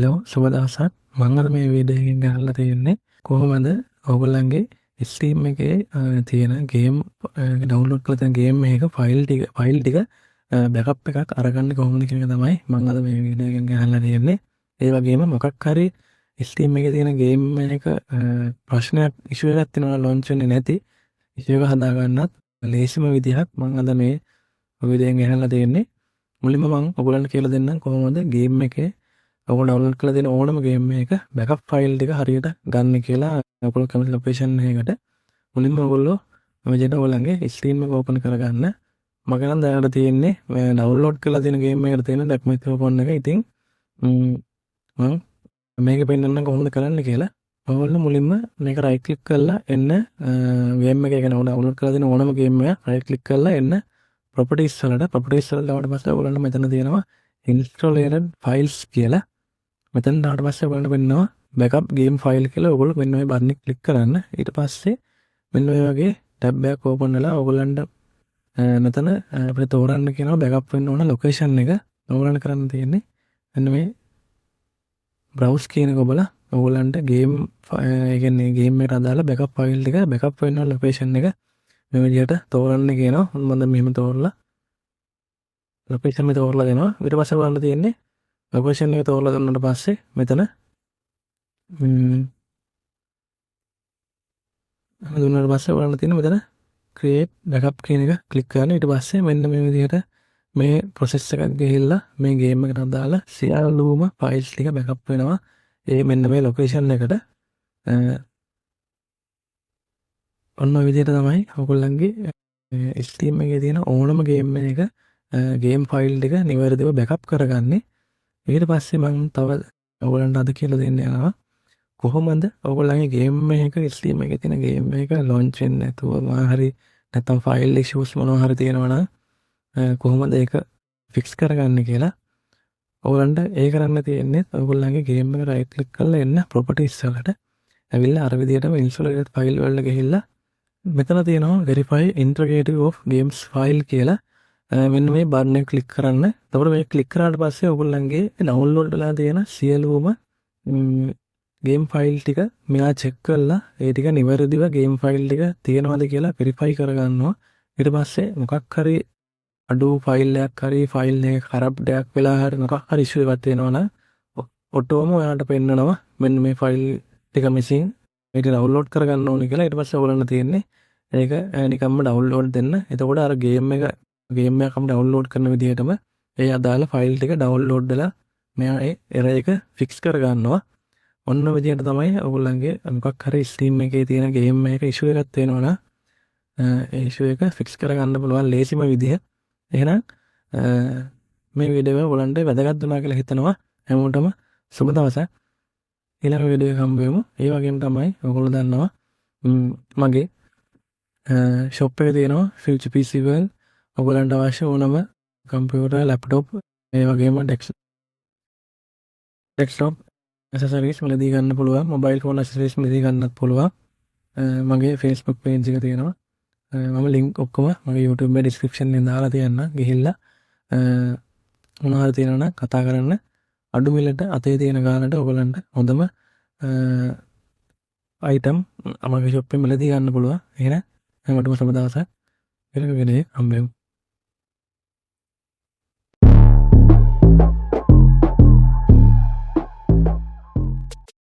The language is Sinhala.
හෙලෝ සුබ දවසක්. මම අද මේ වීඩියෝ එකෙන් ගහලා තියෙන්නේ කොහොමද ඔයගොල්ලන්ගේ Steam එකේ තියෙන ගේම් ඩවුන්ලෝඩ් කරලා තියෙන ගේම් එකක ෆයිල් ටික බෑකප් එකක් අරගන්නේ කොහොමද කියන එක තමයි මම අද මේ වීඩියෝ එකෙන් ගහලා තියෙන්නේ. ඒ වගේම මොකක් හරි Steam එකේ තියෙන ගේම් එක ප්‍රශ්නයක් ඉෂුව එකක් තියෙනවා ලොන්ච් වෙන්නේ නැති ඉෂුව එක හදා ගන්නත් ලේසිම විදිහක් මම අද මේ වීඩියෝ එකෙන් ගහලා තියෙන්නේ. මුලින්ම මම ඔයගොල්ලන්ට කියලා දෙන්නම් කොහොමද ගේම් එකේ ඔයගොල්ලෝ ඩවුන්ලෝඩ් කරලා තියෙන ඕනම ගේම් එකක බෑකප් ෆයිල් ටික හරියට ගන්න කියලා ඔයගොල්ලෝ කැමති ලොකේෂන් එකකට මුලින්ම ඔයගොල්ලෝ මේ විදිහට ඔයගොල්ලන්ගේ ස්ක්‍රීන් එක ඕපන් කරගන්න. මගේ නම් දැනට තියෙන්නේ ඩවුන්ලෝඩ් කරලා තියෙන ගේම් එකට තියෙන ඩොකියුමන්ට් ඕපන් එක. ඉතින් මම මේක පෙන්නන්න කොහොමද කරන්න කියලා. ඔයගොල්ලෝ මුලින්ම මේක රයිට් ක්ලික් කරලා එන්න ගේම් එක ගැන ඩවුන්ලෝඩ් කරලා තියෙන ඕනම ගේම් එකක් රයිට් ක්ලික් කරලා එන්න ප්‍රොපර්ටිස් වලට ආවට පස්සේ ඔයගොල්ලන්ට මෙතන තියෙනවා installed files කියලා. මෙතන ඊට පස්සේ ඔයගොල්ලන්ට වෙනවා backup game file කියලා. ඔයගොල්ලෝ මෙන්න මේ බටන් එක ක්ලික් කරන්න. ඊට පස්සේ මෙන්න ඔය වගේ ටැබ් එකක් ඕපන් වෙලා ඔයගොල්ලන්ට මෙතන අපිට තෝරන්න කියනවා backup වෙන්න ඕන ලොකේෂන් එක. ඔයගොල්ලන්ට කරන්න තියෙන්නේ මෙන්න මේ browse කියන එක ඔබලා ඔයගොල්ලන්ට game ඒ කියන්නේ game එකට අදාළ backup file ටික backup වෙන්න ඕන ලොකේෂන් එක මේ විදිහට තෝරන්න කියනවා. මම මෙහෙම තෝරලා ලොකේෂන් එක තෝරලා දෙනවා. ඊට පස්සේ ඔයගොල්ලන්ට තියෙන්නේ ලොකේෂන් එක තෝරලා දුන්නාට පස්සේ මෙතන දුන්නාට පස්සේ ඔයාලට තියෙන මෙතන create backup කියන එක ක්ලික් කරන්න. ඊට පස්සේ මෙන්න මේ විදිහට මේ process එකක් ගිහිල්ලා මේ game එකට අදාළ සියලුම files ටික backup වෙනවා. ඒ මෙන්න මේ location එකට ඔන්න ඔය විදිහට තමයි ඔයගොල්ලන්ගේ Steam එකේ තියෙන ඕනම game එකක game file ටික නිවැරදිව backup කරගන්නේ. ඊට පස්සේ මම තව ඔයගොල්ලන්ට අද කියලා දෙන්න යනවා කොහොමද ඔයගොල්ලන්ගේ ගේම් එකක Steam එකේ තියෙන ගේම් එක launch වෙන්නේ නැතුව හරි නැත්නම් file issues මොනවා හරි තියෙනවා නම් කොහොමද ඒක fix කරගන්නේ කියලා. ඔයගොල්ලන්ට ඒ කරන්න තියෙන්නේ ඔයගොල්ලන්ගේ ගේම් එක right click කරලා එන්න properties වලට. ඇවිල්ලා අර විදිහටම installed file වලට ගිහිල්ලා මෙතන තියෙනවා verify integrity of games file කියලා. මෙන්න මේ බටන් එක ක්ලික් කරන්න. එතකොට මේක ක්ලික් කරාට පස්සේ ඔයගොල්ලන්ගේ ඩවුන්ලෝඩ් වෙලා තියෙන සියලුම ගේම් ෆයිල් ටික මෙයා චෙක් කරලා ඒ ටික නිවැරදිව ගේම් ෆයිල් ටික තියෙනවද කියලා වෙරිෆයි කරගන්නවා. ඊට පස්සේ මොකක් හරි අඩු ෆයිල් එකක් හරි ෆයිල් එක කරප්ට් එකක් වෙලා හරි මොකක් හරි ඉෂුව එකක් තියෙනවා නම් ඔටෝම ඔයාලට පෙන්නනවා මෙන්න මේ ෆයිල් ටික මිසින් මේක ඩවුන්ලෝඩ් කරගන්න ඕනේ කියලා. ඊට පස්සේ ඔයගොල්ලන්ට තියෙන්නේ ඒක නිකම්ම ඩවුන්ලෝඩ් දෙන්න. එතකොට අර ගේම් එකම ඩවුන්ලෝඩ් කරන විදිහටම ඒ අදාළ ෆයිල් ටික ඩවුන්ලෝඩ් වෙලා මෙයා ඒ එරර් එක ෆික්ස් කරගන්නවා. ඔන්න විදිහට තමයි ඔයගොල්ලන්ගේ මොකක් හරි Steam එකේ තියෙන ගේම් එකක ඉෂුව එකක් තියෙනවා නම් ඒ ඉෂුව එක ෆික්ස් කරගන්න පුළුවන් ලේසිම විදිහ. එහෙනම් මේ වීඩියෝ එක ඔයගොල්ලන්ට වැදගත් වුණා කියලා හිතනවා. හැමෝටම සුබ දවසක්. ඊළඟ වීඩියෝ එක හම්බ වෙමු. ඒ වගේම තමයි ඔයගොල්ලෝ දන්නවා මගේ shop එකේ තියෙනවා Future PC World. ඔයගොල්ලන්ට අවශ්‍ය ඕනම කම්පියුටර් ලැප්ටොප් ඒ වගේම ඩෙස්ක්ටොප් ඇසසරිස් මිලදී ගන්න පුළුවන්. මොබයිල් ෆෝන් ඇසසරිස් මිලදී ගන්නත් පුළුවන්. මගේ Facebook page එක තියෙනවා. මම link ඔක්කොම මගේ YouTube එකේ description එකෙන් දාලා තියන්නම්. ගිහිල්ලා මොනවා හරි තියෙනවා නම් කතා කරන්න. අඩු මිලට අතේ තියෙන ගානට ඔයගොල්ලන්ට හොඳම item මගේ shop එකේ මිලදී ගන්න පුළුවන්. එහෙනම් හැමෝටම සුබ දවසක්. ඊළඟ වීඩියෝ එකේ හම්බ වෙමු.